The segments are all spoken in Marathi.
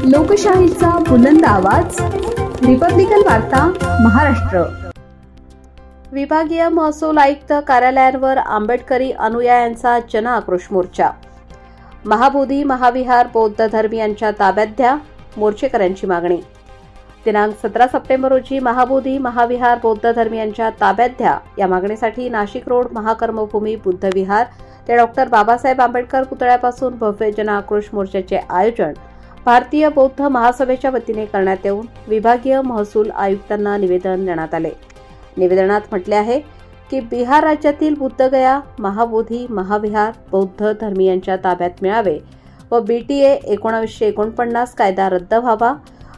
लोकशाहीचा बुलंद आवाज, रिपब्लिकन वार्ता महाराष्ट्र। विभागीय महसूल आयुक्त कार्यालयांवर आंबेडकरी अनुयायांचा जनआक्रोश मोर्चा। महाबोधी महाविहार बौद्ध धर्मीयांच्या ताब्यात द्या, मोर्चेकऱ्यांची मागणी। दिनांक 17 सप्टेंबर रोजी महाबोधी महाविहार बौद्ध धर्मीयांच्या ताब्यात द्या या मागणीसाठी नाशिक रोड महाकर्मभूमी बुद्ध विहार ते डॉक्टर बाबासाहेब आंबेडकर पुतळ्यापासून भव्य जनआक्रोश मोर्चाचे आयोजन भारतीय बौद्ध महासभेच्या वतीने करण्यात येऊन विभागीय महसूल आयुक्तांना निवेदन देण्यात आले। निवेदनात म्हटले आहे की बिहार राज्यातील बुद्धगया महाबोधी महाविहार बौद्ध धर्मीयांच्या ताब्यात मिळावे व BTA 1949 कायदा रद्द व्हावा,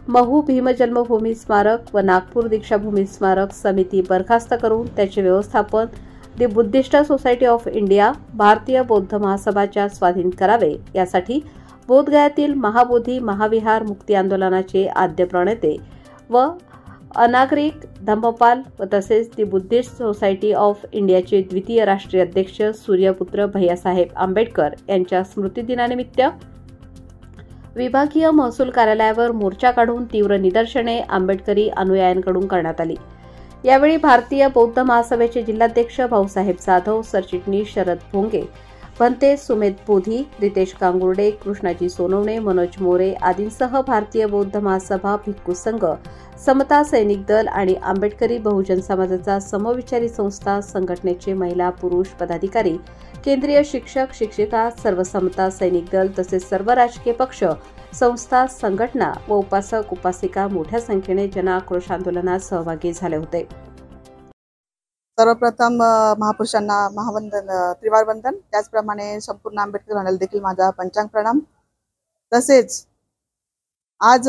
महू भीमजन्मभूमी स्मारक व नागपूर दीक्षाभूमी स्मारक समिती बरखास्त करून त्याचे व्यवस्थापन दी बुद्धिस्ट सोसायटी ऑफ इंडिया भारतीय बौद्ध महासभाच्या स्वाधीन करावे। यासाठी बोधगयातील महाबोधी महाविहार मुक्ती आंदोलनाचे आद्य प्रणेते व अनागरिक धम्मपाल व तसेच दी बुद्धिस्ट सोसायटी ऑफ इंडियाचे द्वितीय राष्ट्रीय अध्यक्ष सूर्यपुत्र भैयासाहेब आंबेडकर यांच्या स्मृतिदिनानिमित्त विभागीय महसूल कार्यालयावर मोर्चा काढून तीव्र निदर्शने आंबेडकरी अनुयायांकडून करण्यात आली। यावेळी भारतीय बौद्ध महासभेचे जिल्हाध्यक्ष भाऊसाहेब जाधव, सरचिटणीस शरद भोंगे, भंते सुमेध बोधी, रितेश गांगुर्डे, कृष्णाजी सोनवणे, मनोज मोरे आदींसह भारतीय बौद्ध महासभा, भिक्खू संघ, समता सैनिक दल आणि आंबेडकरी बहुजन समाजाचा समविचारी संस्था संघटनेचे महिला पुरुष पदाधिकारी, केंद्रीय शिक्षक शिक्षिका, सर्व समता सैनिक दल तसेच सर्व राजकीय पक्ष, संस्था, संघटना व उपासक उपासिका मोठ्या संख्येने जनआक्रोश आंदोलनात सहभागी झाले होते। सर्वप्रथम महापुरुषांना महावंदन, त्रिवार वंदन, त्याचप्रमाणे संपूर्ण आंबेडकर घराण्याला देखील माझा पंचांग प्रणाम। तसेच आज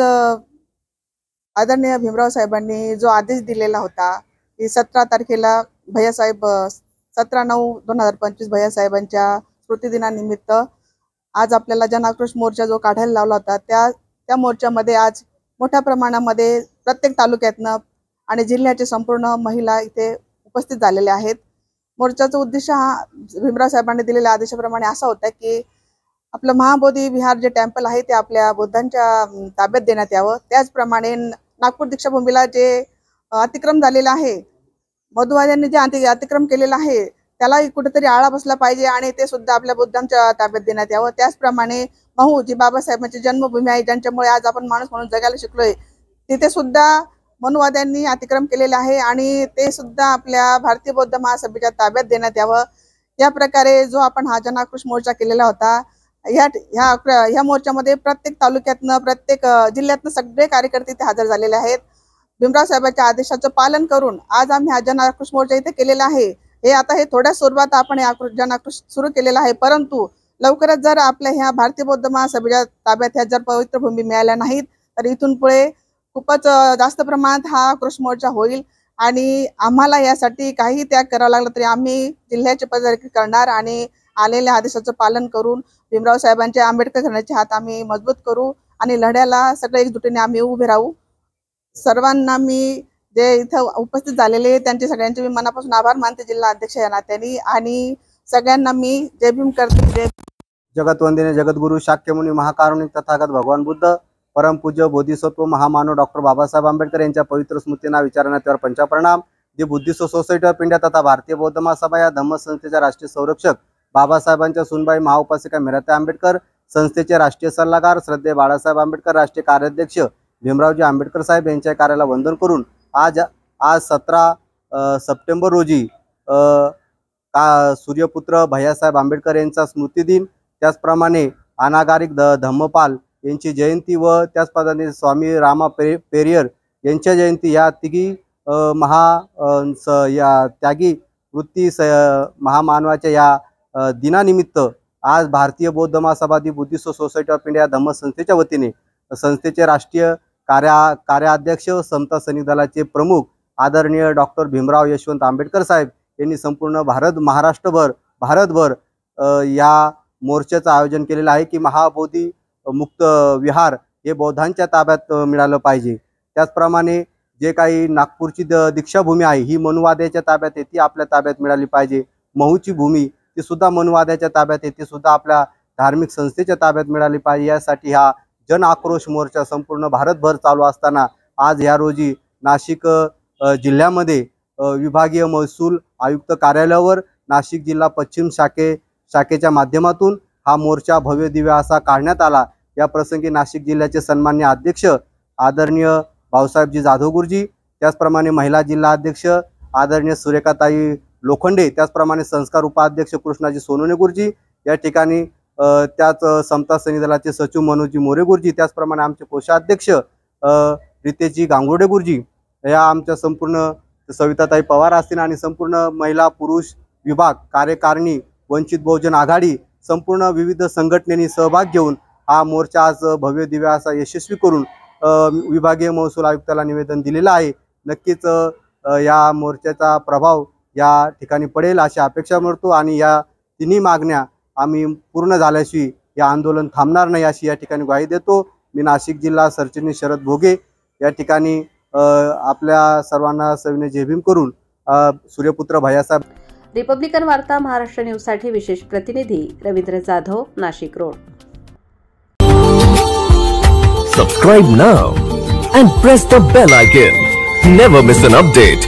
आदरणीय भीमराव साहेबांनी जो आदेश दिलेला होता की 17 तारखेला भैयासाहेब 17/9/2025 भैयासाहेबांच्या स्मृतिदिनानिमित्त आज आपल्याला जनआक्रोश मोर्चा जो काढायला लावला होता त्या मोर्चामध्ये आज मोठ्या प्रमाणामध्ये प्रत्येक तालुक्यातनं आणि जिल्ह्याचे संपूर्ण महिला इथे उपस्थित झालेले आहेत। मोर्चाचा उद्देश हा भीमराव साहेबांनी दिलेल्या आदेशाप्रमाणे असा होता की आपलं महाबोधी विहार जे टेम्पल आहे ते आपल्या बुद्धांच्या ताब्यात देण्यात यावं। त्याचप्रमाणे नागपूर दीक्षाभूमीला जे अतिक्रम झालेलं आहे, मधुवाद्यांनी जे अतिक्रम केलेलं आहे त्याला कुठेतरी आळा बसला पाहिजे आणि ते सुद्धा आपल्या बुद्धांच्या ताब्यात देण्यात यावं। त्याचप्रमाणे महू जी बाबासाहेबांची जन्मभूमी आहे, ज्यांच्यामुळे आज आपण माणूस म्हणून जगायला शिकलोय, तिथे सुद्धा मनुवाद्यांनी अतिक्रम केलेले आहे आणि ते सुद्धा आपल्या भारतीय बौद्ध महासभेच्या ताब्यात देण्यात यावं। या प्रकारे जो आपण हा जनआक्रोश मोर्चा केलेला होता, ह्या मोर्चामध्ये प्रत्येक तालुक्यातनं प्रत्येक जिल्ह्यातनं सगळे कार्यकर्ते इथे हजर झालेले आहेत। भीमराव साहेबांच्या आदेशाचं पालन करून आज आम्ही हा जनआक्रोश मोर्चा इथे केलेला आहे। हे थोड्या स्वरूपात आपण जनआक्रोश सुरू केलेला आहे, परंतु लवकरच जर आपल्या ह्या भारतीय बौद्ध महासभेच्या ताब्यात ह्या जर पवित्र भूमी मिळाल्या नाहीत तर इथून पुढे खूपच जास्त प्रमाणात हा आक्रोश मोर्चा होईल आणि आम्हाला यासाठी काही त्याग करावा लागला तरी आम्ही जिल्ह्याचे पदाधिकारी करणार आणि आलेल्या आदेशाचं पालन करून भीमराव साहेबांचे आंबेडकर घराण्याचे हात आम्ही मजबूत करू आणि लढ्याला सगळे एकजुटीने आम्ही उभे राहू। सर्वांना मी जे इथं उपस्थित झालेले त्यांचे सगळ्यांचे मी मनापासून आभार मानते जिल्हा अध्यक्ष या नात्याने आणि सगळ्यांना मी जय भीम करते। जगतवंदनीय जगद्गुरु शाक्यमुनी महाकारुणिक तथागत भगवान बुद्ध परमपूज्य बोधिसत्व महामानव डॉक्टर बाबासाहेब आंबेडकर यांच्या पवित्र स्मृतींना विचारण्यावर पंचप्रणाम। The Buddhist society of India तथा भारतीय बौद्ध महासभा या धम्म संस्थेच्या राष्ट्रीय संरक्षक बाबासाहेबांच्या सुनबाई महाउपासिका मीराताई आंबेडकर, संस्थेचे राष्ट्रीय सल्लागार श्रद्धेय बाळासाहेब आंबेडकर, राष्ट्रीय कार्याध्यक्ष भीमरावजी आंबेडकर साहेब यांच्या कार्याला वंदन करून आज 17 सप्टेंबर रोजी सूर्यपुत्र भैयासाहेब आंबेडकर यांचा स्मृतिदिन, त्याचप्रमाणे अनागारिक धम्मपाल यांची जयंती व त्याच पद्धतीने स्वामी रामा पेरियर यांच्या जयंती या तिघी या त्यागी वृत्ती महामानवाच्या या दिनानिमित्त आज भारतीय बौद्ध महासभा the Buddhist society of India धम्म संस्थेच्या वतीने संस्थेचे राष्ट्रीय कार्याध्यक्ष समता सैनिक दलाचे प्रमुख आदरणीय डॉक्टर भीमराव यशवंत आंबेडकर साहेब यांनी संपूर्ण भारतभर या मोर्चाचं आयोजन केलेलं आहे की महाबोधी मुक्त विहार हे बौद्धांच्या ताब्यात मिळालं पाहिजे। त्याचप्रमाणे जे काही नागपूरची दीक्षाभूमी आहे ही मनुवाद्याच्या ताब्यात आहे, ती आपल्या ताब्यात मिळाली पाहिजे। महूची भूमी ती सुद्धा मनुवाद्याच्या ताब्यात आहे, ती सुद्धा आपल्या धार्मिक संस्थेच्या ताब्यात मिळाली पाहिजे। यासाठी हा जन आक्रोश मोर्चा संपूर्ण भारतभर चालू असताना आज या रोजी नाशिक जिल्ह्यामध्ये विभागीय महसूल आयुक्त कार्यालयावर नाशिक जिल्हा पश्चिम शाखेच्या माध्यमातून हा मोर्चा भव्य दिव्य असा काढण्यात आला। या प्रसंगी नाशिक जिल्ह्याचे सन्माननीय अध्यक्ष आदरणीय भाऊसाहेबजी जाधव गुरुजी, त्याचप्रमाणे महिला जिल्हा अध्यक्ष आदरणीय सुरेखाताई लोखंडे, त्याचप्रमाणे संस्कार उपाध्यक्ष कृष्णाजी सोनवणे गुरुजी, या ठिकाणी त्याच समता सैनिक दलाचे सचिव मनोजी मोरे गुरुजी, त्याचप्रमाणे आमचे कोषाध्यक्ष रितेशजी गांगुर्डे गुरुजी, या आमच्या संपूर्ण सविताताई पवार असतील आणि संपूर्ण महिला पुरुष विभाग कार्यकारिणी वंचित बहुजन आघाडी संपूर्ण विविध संघटनेनी सहभाग घेऊन हा मोर्चा आज भव्य दिव्य असा यशस्वी करून विभागीय महसूल आयुक्ताला निवेदन दिलेलं आहे। नक्कीच या मोर्चाचा प्रभाव या ठिकाणी पडेल अशी अपेक्षा करतो आणि या तिन्ही मागण्या आम्ही पूर्ण झाल्याशिवाय हे आंदोलन थांबणार नाही अशी या ठिकाणी ग्वाही देतो। मी नाशिक जिल्हा सरचिटणीस शरद भोगे या ठिकाणी आपल्या सर्वांना सविनय जय भीम करून सूर्यपुत्र भैयासाहेब। रिपब्लिकन वार्ता महाराष्ट्र न्यूज साठी विशेष प्रतिनिधी Ravindra Jadhav, Nashik road. Subscribe now and press the bell icon. Never miss an update.